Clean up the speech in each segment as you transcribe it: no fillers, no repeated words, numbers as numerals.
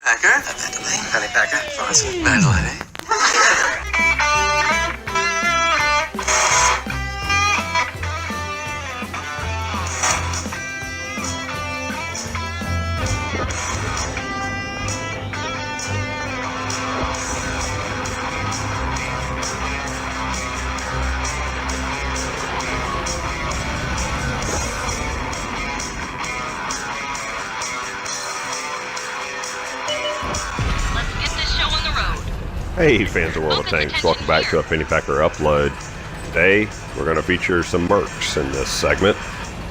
Packer? Honey Packer. Awesome. Madeline, Hey fans of World of Tanks, welcome back to a Penny Packer upload. Today we're going to feature some Mercs in this segment.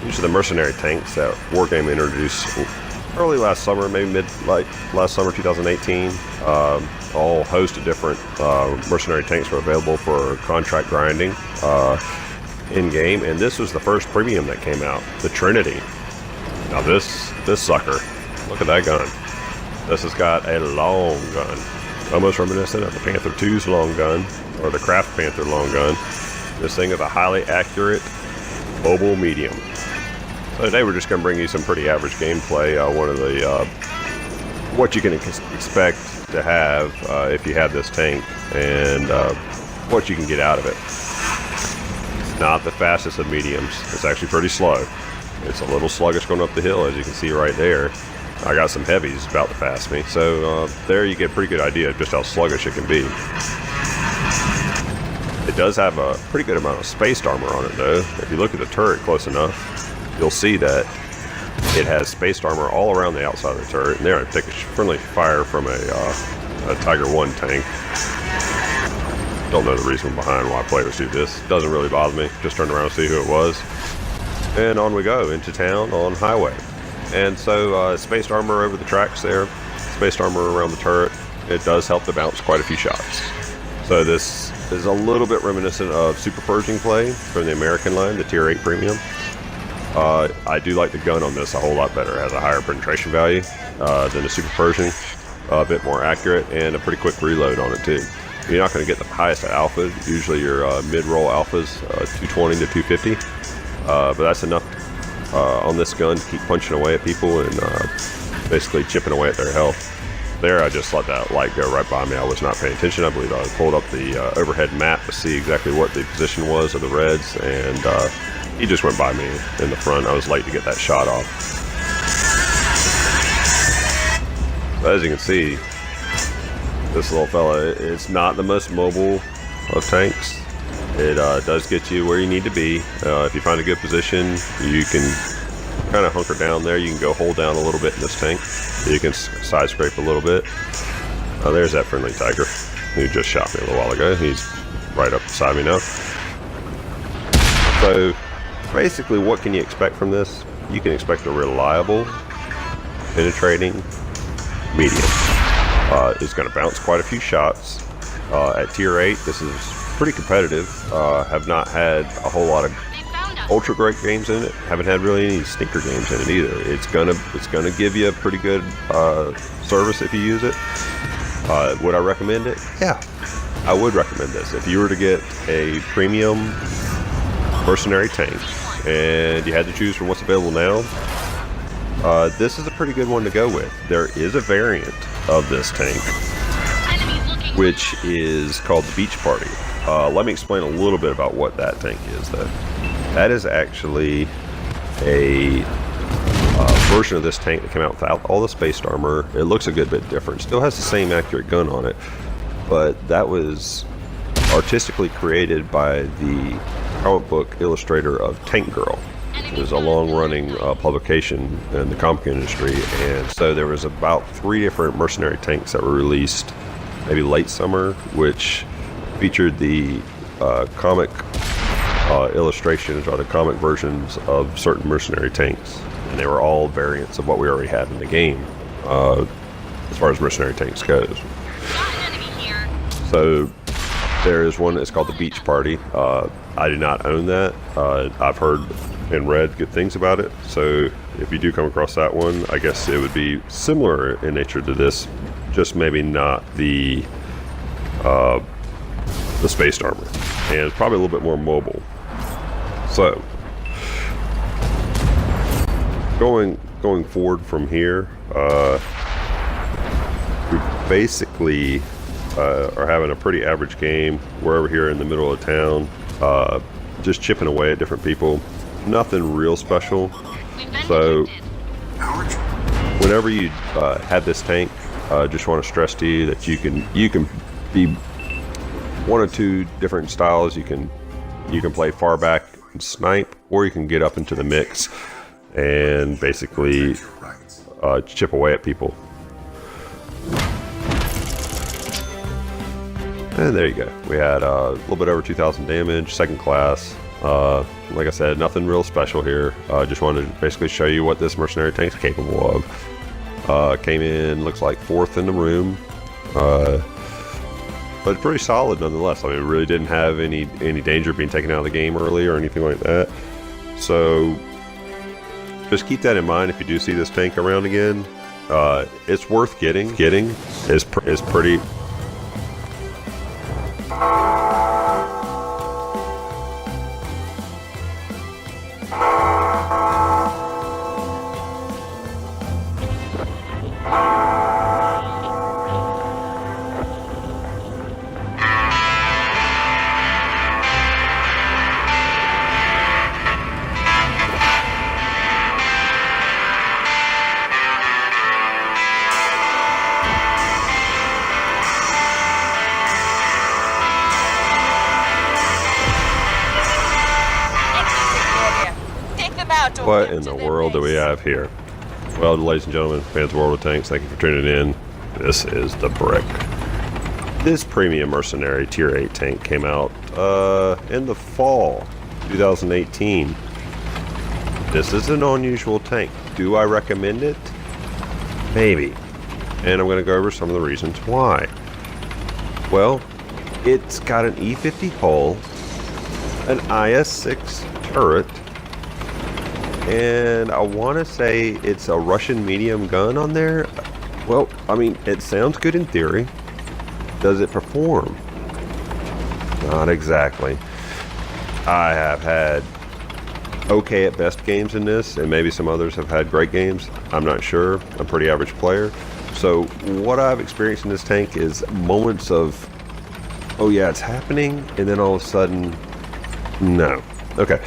These are the mercenary tanks that Wargame introduced early last summer, maybe last summer 2018. All host of different mercenary tanks were available for contract grinding in-game, and this was the first premium that came out, the Trinity. Now this sucker, look at that gun. This has got a long gun. Almost reminiscent of the Panther 2's long gun, or the Craft Panther long gun. This thing is a highly accurate mobile medium. So today we're just going to bring you some pretty average gameplay. One of the what you can expect to have if you have this tank, and what you can get out of it. It's not the fastest of mediums. It's actually pretty slow. It's a little sluggish going up the hill, as you can see right there. I got some heavies about to pass me, so there you get a pretty good idea of just how sluggish it can be. It does have a pretty good amount of spaced armor on it though. If you look at the turret close enough, you'll see that it has spaced armor all around the outside of the turret, and there I take a friendly fire from a Tiger 1 tank. Don't know the reason behind why players do this. Doesn't really bother me. Just turned around to see who it was. And on we go, into town on highway. And so spaced armor over the tracks there, spaced armor around the turret, it does help to bounce quite a few shots. So this is a little bit reminiscent of Super Pershing play from the American line, the Tier 8 Premium. I do like the gun on this a whole lot better. It has a higher penetration value than the Super Pershing, a bit more accurate, and a pretty quick reload on it too. You're not going to get the highest alpha, usually your mid-roll alphas, 220 to 250, but that's enough on this gun to keep punching away at people and basically chipping away at their health. There I just let that light go right by me. I was not paying attention. I believe I pulled up the overhead map to see exactly what the position was of the Reds, and he just went by me in the front. I was late to get that shot off. So as you can see, this little fella is not the most mobile of tanks. It does get you where you need to be. If you find a good position, you can kind of hunker down there. You can go hold down a little bit in this tank. You can side scrape a little bit. There's that friendly Tiger who just shot me a little while ago. He's right up beside me now. So basically, what can you expect from this? You can expect a reliable, penetrating medium. It's going to bounce quite a few shots. At Tier 8, this is pretty competitive. Have not had a whole lot of ultra great games in it. Haven't had really any stinker games in it either. It's gonna give you a pretty good service if you use it. Would I recommend it? Yeah, I would recommend this. If you were to get a premium mercenary tank and you had to choose from what's available now, this is a pretty good one to go with. There is a variant of this tank which is called the Beach Party. Let me explain a little bit about what that tank is though. That is actually a version of this tank that came out without all the spaced armor. It looks a good bit different. Still has the same accurate gun on it, but that was artistically created by the comic book illustrator of Tank Girl. It was a long-running publication in the comic industry, and so there was about 3 different mercenary tanks that were released maybe late summer, which featured the comic illustrations or the comic versions of certain mercenary tanks, and they were all variants of what we already had in the game as far as mercenary tanks goes. So there is one that's called the Beach Party. I do not own that. I've heard and read good things about it, so if you do come across that one, I guess it would be similar in nature to this, just maybe not the spaced armor, and it's probably a little bit more mobile. So going forward from here, basically are having a pretty average game. We're over here in the middle of town, just chipping away at different people. Nothing real special. So whenever you have this tank, just want to stress to you that you can be one or two different styles. You can play far back and snipe, or you can get up into the mix and basically chip away at people. And there you go. We had a little bit over 2,000 damage, second class. Like I said, nothing real special here. Just wanted to basically show you what this mercenary tank's capable of. Came in, looks like 4th in the room. But pretty solid nonetheless. I mean, it really didn't have any danger of being taken out of the game early or anything like that. So just keep that in mind if you do see this tank around again. It's worth getting. Is pretty. What in the world do we have here? Well, ladies and gentlemen, fans of World of Tanks, thank you for tuning in. This is the Brick. This premium mercenary tier 8 tank came out in the fall 2018. This is an unusual tank. Do I recommend it? Maybe. And I'm going to go over some of the reasons why. Well, it's got an E50 hull, an IS-6 turret, and I want to say it's a Russian medium gun on there. Well, I mean, it sounds good in theory. Does it perform? Not exactly. I have had okay at best games in this, and maybe some others have had great games. I'm not sure. I'm a pretty average player. So what I've experienced in this tank is moments of, oh yeah, it's happening, and then all of a sudden, no. Okay.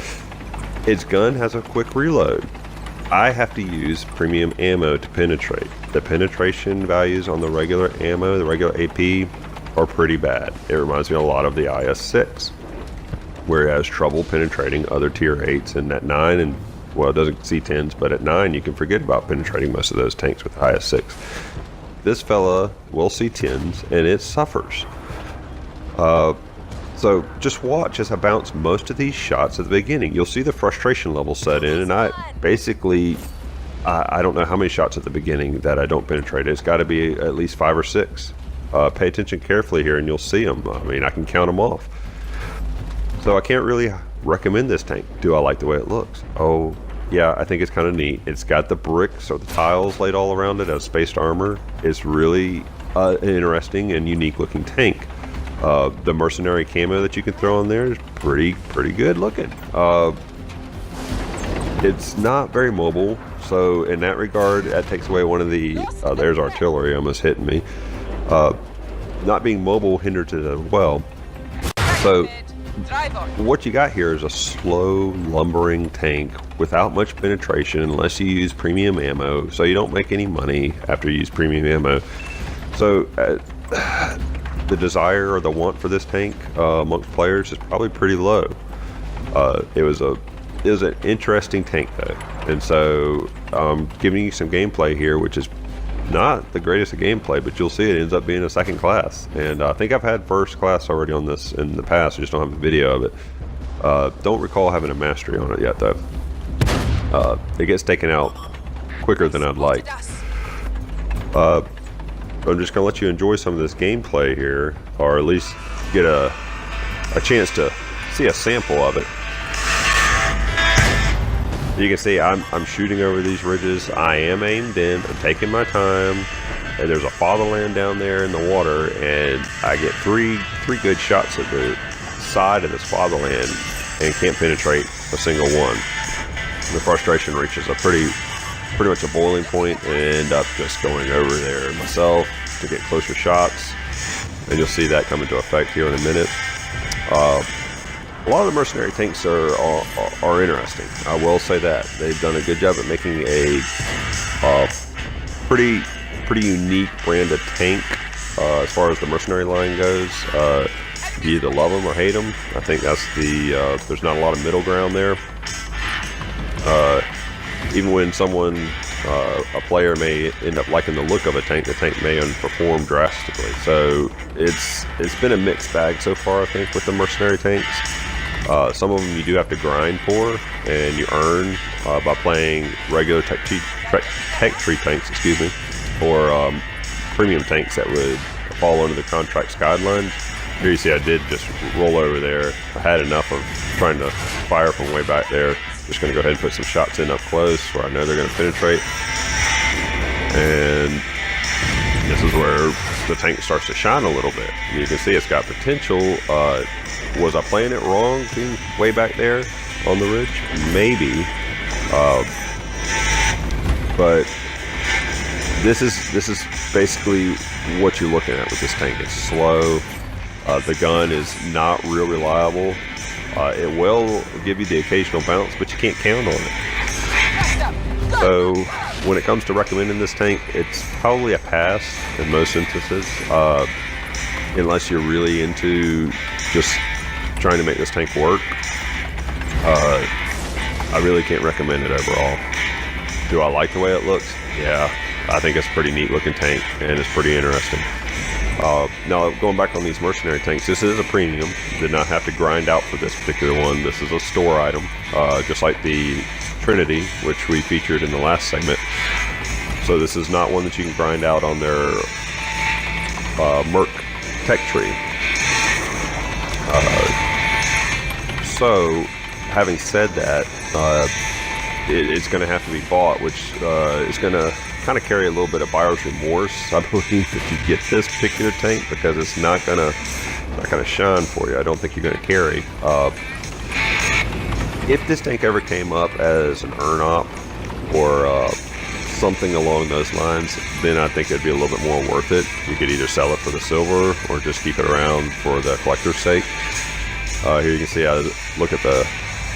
Its gun has a quick reload. I have to use premium ammo to penetrate. The penetration values on the regular ammo, the regular AP, are pretty bad. It reminds me a lot of the IS-6, where it has trouble penetrating other tier 8s, and at 9, and well, it doesn't see 10s, but at 9 you can forget about penetrating most of those tanks with IS-6. This fella will see 10s, and it suffers. So just watch as I bounce most of these shots at the beginning. You'll see the frustration level set in, and I basically, I don't know how many shots at the beginning that I don't penetrate. It's got to be at least 5 or 6. Pay attention carefully here and you'll see them. I mean, I can count them off. So I can't really recommend this tank. Do I like the way it looks? Oh, yeah, I think it's kind of neat. It's got the bricks or the tiles laid all around it as spaced armor. It's really an interesting and unique looking tank. The mercenary camo that you can throw on there is pretty good looking. It's not very mobile, so in that regard, that takes away one of the. There's artillery almost hitting me. Not being mobile hinders it as well. So what you got here is a slow, lumbering tank without much penetration, unless you use premium ammo. So you don't make any money after you use premium ammo. So. The desire or the want for this tank amongst players is probably pretty low. It was an interesting tank though, and so I'm giving you some gameplay here, which is not the greatest of gameplay, but you'll see it ends up being a second class. And I think I've had first class already on this in the past. I just don't have a video of it. Don't recall having a mastery on it yet though. It gets taken out quicker than I'd like. I'm just going to let you enjoy some of this gameplay here, or at least get a chance to see a sample of it. You can see I'm shooting over these ridges. I am aimed in. I'm taking my time. And there's a fatherland down there in the water, and I get three good shots at the side of this fatherland and can't penetrate a single one. The frustration reaches a pretty much a boiling point, and end up just going over there myself, to get closer shots, and you'll see that come into effect here in a minute. A lot of the mercenary tanks are interesting. I will say that they've done a good job at making a pretty unique brand of tank as far as the mercenary line goes. You either love them or hate them. I think that's there's not a lot of middle ground there. Even when a player may end up liking the look of a tank, the tank may underperform drastically. So it's been a mixed bag so far, I think, with the mercenary tanks. Some of them you do have to grind for, and you earn by playing regular tech tree tanks, or premium tanks that would fall under the contract's guidelines. Here you see I did just roll over there. I had enough of trying to fire from way back there. Just going to go ahead and put some shots in up close where I know they're going to penetrate. And this is where the tank starts to shine a little bit. You can see it's got potential. Was I playing it wrong being way back there on the ridge? Maybe. But this is basically what you're looking at with this tank. It's slow. The gun is not real reliable. It will give you the occasional bounce, but you can't count on it. So when it comes to recommending this tank, it's probably a pass in most instances, unless you're really into just trying to make this tank work. I really can't recommend it overall. Do I like the way it looks? Yeah, I think it's a pretty neat looking tank, and it's pretty interesting. Now, going back on these mercenary tanks, this is a premium. Did not have to grind out for this particular one. This is a store item, just like the Trinity, which we featured in the last segment. So this is not one that you can grind out on their Merc tech tree. So, having said that, it's going to have to be bought, which is going to kind of carry a little bit of buyer's remorse, I believe, if you get this particular tank, because it's not gonna shine for you. I don't think you're gonna carry. If this tank ever came up as an earn op or something along those lines, then I think it'd be a little bit more worth it. You could either sell it for the silver or just keep it around for the collector's sake. Here you can see I look at the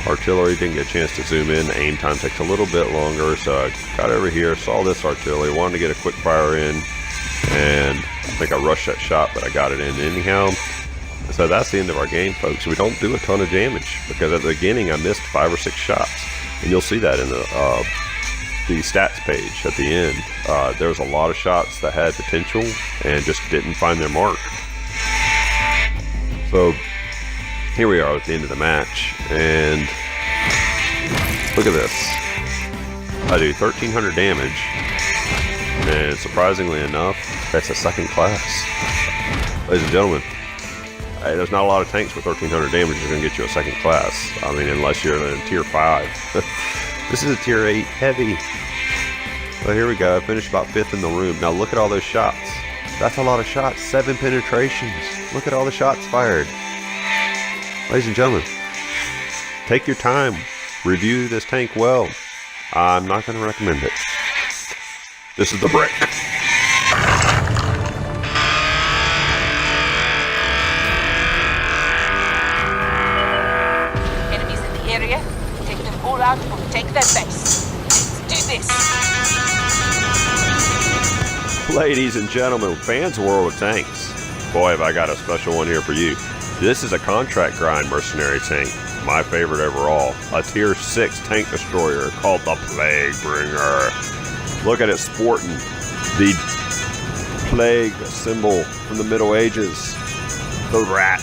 artillery, didn't get a chance to zoom in. The aim time takes a little bit longer, so I got over here, saw this artillery, wanted to get a quick fire in, and I think I rushed that shot, but I got it in anyhow. So that's the end of our game, folks. We don't do a ton of damage, because at the beginning I missed 5 or 6 shots, and you'll see that in the stats page at the end. There was a lot of shots that had potential and just didn't find their mark. So here we are at the end of the match, and look at this. I do 1,300 damage, and surprisingly enough, that's a second class. Ladies and gentlemen, there's not a lot of tanks with 1,300 damage that's going to get you a second class. I mean, unless you're in a tier 5. This is a tier 8 heavy. So here we go. I finished about 5th in the room. Now look at all those shots. That's a lot of shots. 7 penetrations. Look at all the shots fired. Ladies and gentlemen, take your time, review this tank well. I'm not going to recommend it. This is the brick. Enemies in the area, take them all out or take their base. Let's do this. Ladies and gentlemen, fans of World of Tanks, boy, have I got a special one here for you. This is a contract grind mercenary tank, my favorite overall. A tier 6 tank destroyer called the Plague Bringer. Look at it sporting the plague symbol from the Middle Ages. The rat,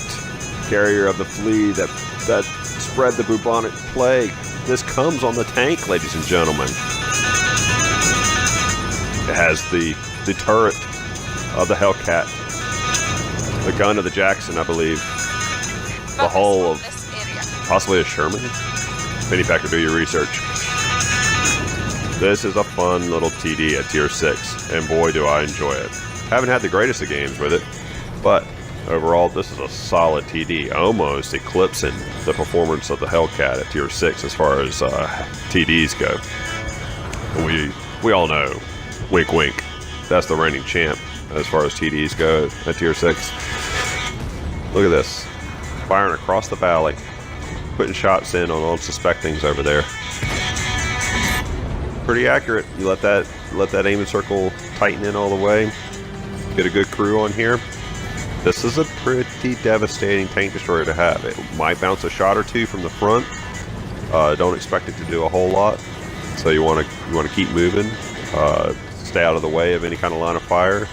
carrier of the flea that spread the bubonic plague. This comes on the tank, ladies and gentlemen. It has the turret of the Hellcat, the gun of the Jackson, I believe. The hull of possibly a Sherman. Penny Packer, do your research. This is a fun little TD at tier 6, and boy do I enjoy it. Haven't had the greatest of games with it, but overall this is a solid TD, almost eclipsing the performance of the Hellcat at tier 6 as far as TDs go. We all know, wink wink, that's the reigning champ as far as TDs go at tier 6. Look at this. Firing across the valley. Putting shots in on unsuspectings over there. Pretty accurate. You let that aiming circle tighten in all the way. Get a good crew on here. This is a pretty devastating tank destroyer to have. It might bounce a shot or two from the front. Don't expect it to do a whole lot. So you want to keep moving. Stay out of the way of any kind of line of fire.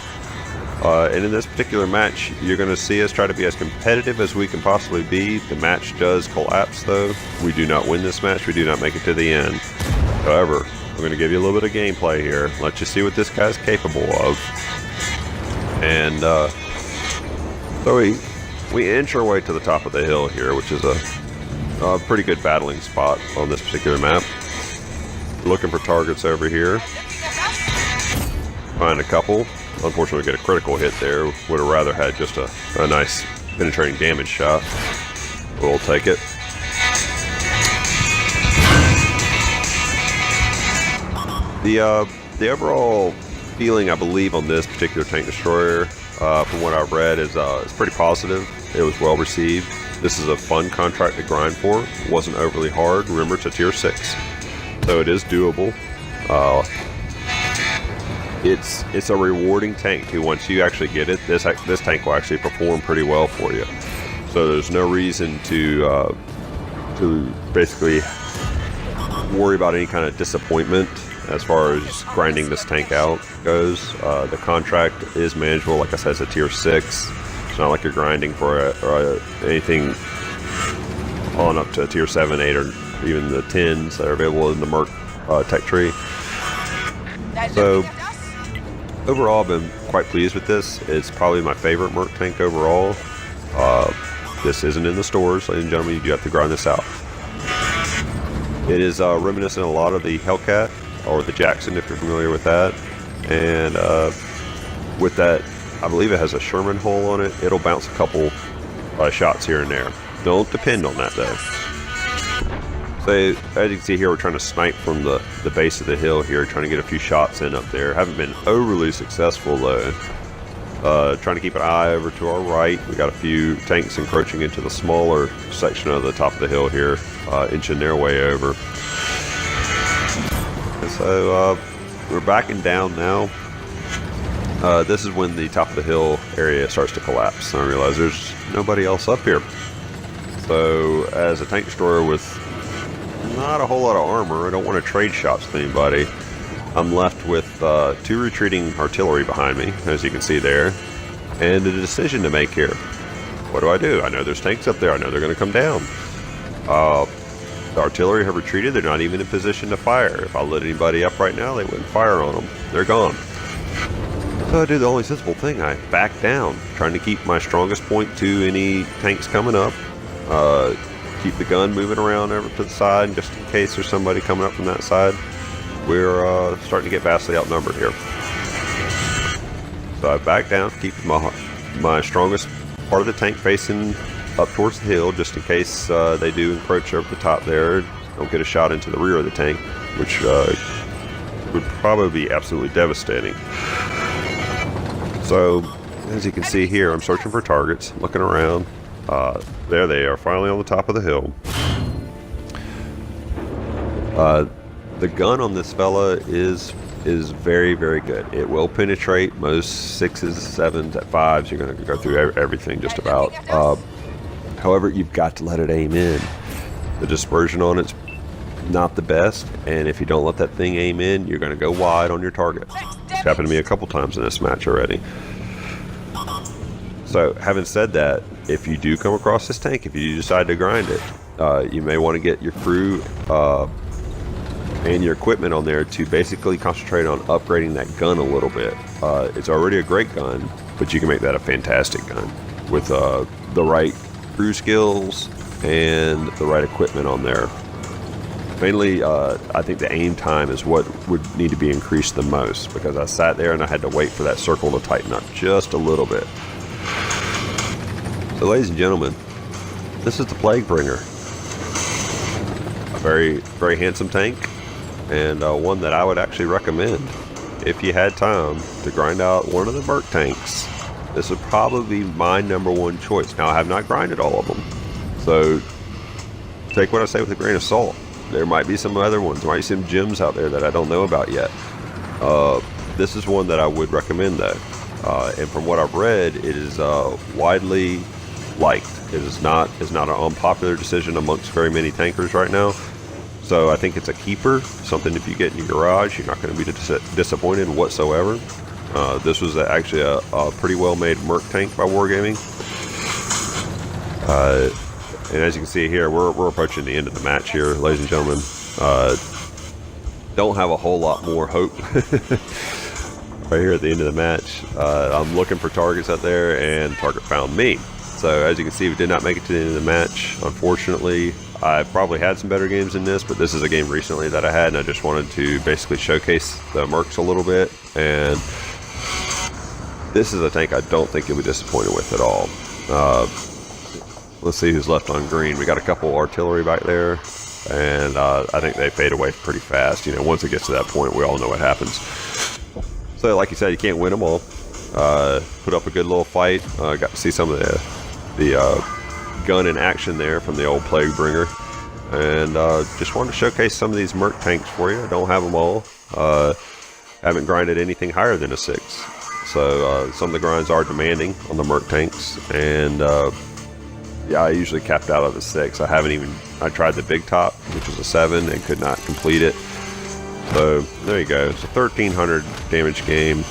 And in this particular match, you're going to see us try to be as competitive as we can possibly be. The match does collapse, though. We do not win this match. We do not make it to the end. However, I'm going to give you a little bit of gameplay here. Let you see what this guy's capable of. And so we inch our way to the top of the hill here, which is a pretty good battling spot on this particular map. Looking for targets over here. Find a couple. Unfortunately, get a critical hit there. Would have rather had just a nice penetrating damage shot. We'll take it. The overall feeling, I believe, on this particular tank destroyer, from what I've read, is pretty positive. It was well received. This is a fun contract to grind for. It wasn't overly hard. Remember, it's a tier 6, so it is doable. It's a rewarding tank too. Once you actually get it, this tank will actually perform pretty well for you. So there's no reason to basically worry about any kind of disappointment as far as grinding this tank out goes. The contract is manageable. Like I said, it's a tier 6. It's not like you're grinding for anything on up to tier 7, 8, or even the 10s that are available in the Merc tech tree. So overall, I've been quite pleased with this. It's probably my favorite Merc tank overall. This isn't in the stores, ladies and gentlemen. You do have to grind this out. It is reminiscent a lot of the Hellcat or the Jackson, if you're familiar with that. And with that, I believe it has a Sherman hull on it. It'll bounce a couple shots here and there. Don't depend on that, though. So as you can see here, we're trying to snipe from the base of the hill here, trying to get a few shots in up there. Haven't been overly successful, though. Trying to keep an eye over to our right. We got a few tanks encroaching into the smaller section of the top of the hill here, inching their way over. And so we're backing down now. This is when the top of the hill area starts to collapse. And I realize there's nobody else up here. So as a tank destroyer with not a whole lot of armor, I don't want to trade shots with anybody. I'm left with 2 retreating artillery behind me, as you can see there, and a decision to make here. What do? I know there's tanks up there. I know they're going to come down. The artillery have retreated. They're not even in position to fire. If I lit anybody up right now, they wouldn't fire on them. They're gone. So I do the only sensible thing. I back down, trying to keep my strongest point to any tanks coming up. Keep the gun moving around over to the side, just in case there's somebody coming up from that side. We're starting to get vastly outnumbered here. So I back down, keep my strongest part of the tank facing up towards the hill, just in case they do encroach over the top there. Don't get a shot into the rear of the tank, which would probably be absolutely devastating. So, as you can see here, I'm searching for targets, looking around. There they are, finally on the top of the hill. The gun on this fella is very, very good. It will penetrate most 6s, 7s, at 5s. You're going to go through everything just about. However, you've got to let it aim in. The dispersion on it's not the best, and if you don't let that thing aim in, you're going to go wide on your target. It's happened to me a couple times in this match already. So, having said that, if you do come across this tank, if you decide to grind it, you may want to get your crew and your equipment on there to basically concentrate on upgrading that gun a little bit. It's already a great gun, but you can make that a fantastic gun with the right crew skills and the right equipment on there. Mainly, I think the aim time is what would need to be increased the most, because I sat there and I had to wait for that circle to tighten up just a little bit. So, ladies and gentlemen, this is the Plague Bringer. A very, very handsome tank, and one that I would actually recommend. if you had time to grind out one of the Merc tanks, this would probably be my #1 choice. Now, I have not grinded all of them, so take what I say with a grain of salt. There might be some other ones, there might be some gems out there that I don't know about yet. This is one that I would recommend, though. And from what I've read, it is widely liked. It is not an unpopular decision amongst very many tankers right now. So I think it's a keeper, something if you get in your garage, you're not going to be disappointed whatsoever. This was actually a pretty well-made Merc tank by Wargaming. And as you can see here, we're approaching the end of the match here, ladies and gentlemen. Don't have a whole lot more hope right here at the end of the match. I'm looking for targets out there, and target found me. So as you can see, we did not make it to the end of the match, unfortunately. I probably had some better games than this, but this is a game recently that I had, and I just wanted to basically showcase the Mercs a little bit. And this is a tank I don't think you'll be disappointed with at all. Let's see who's left on green. We got a couple artillery back there, and I think they fade away pretty fast. You know, once it gets to that point, we all know what happens. So, like you said, you can't win them all. Put up a good little fight. Got to see some of the gun in action there from the old Plague Bringer, and just wanted to showcase some of these Merc tanks for you. I don't have them all. Haven't grinded anything higher than a 6, so some of the grinds are demanding on the Merc tanks, and yeah, I usually capped out at a 6. I tried the big top, which was a 7, and could not complete it. So there you go. It's a 1300 damage game.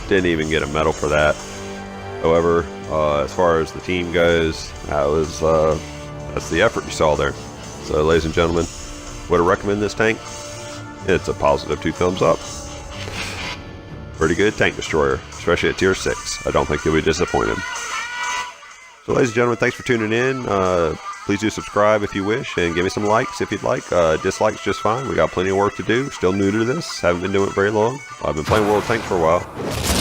Didn't even get a medal for that. However, as far as the team goes, that's the effort you saw there. So, ladies and gentlemen, would I recommend this tank? It's a positive 2 thumbs up. Pretty good tank destroyer, especially at tier 6. I don't think you'll be disappointed. So, ladies and gentlemen, thanks for tuning in. Please do subscribe if you wish, and give me some likes if you'd like. Dislikes just fine. We got plenty of work to do. Still new to this. Haven't been doing it very long. I've been playing World of Tanks for a while.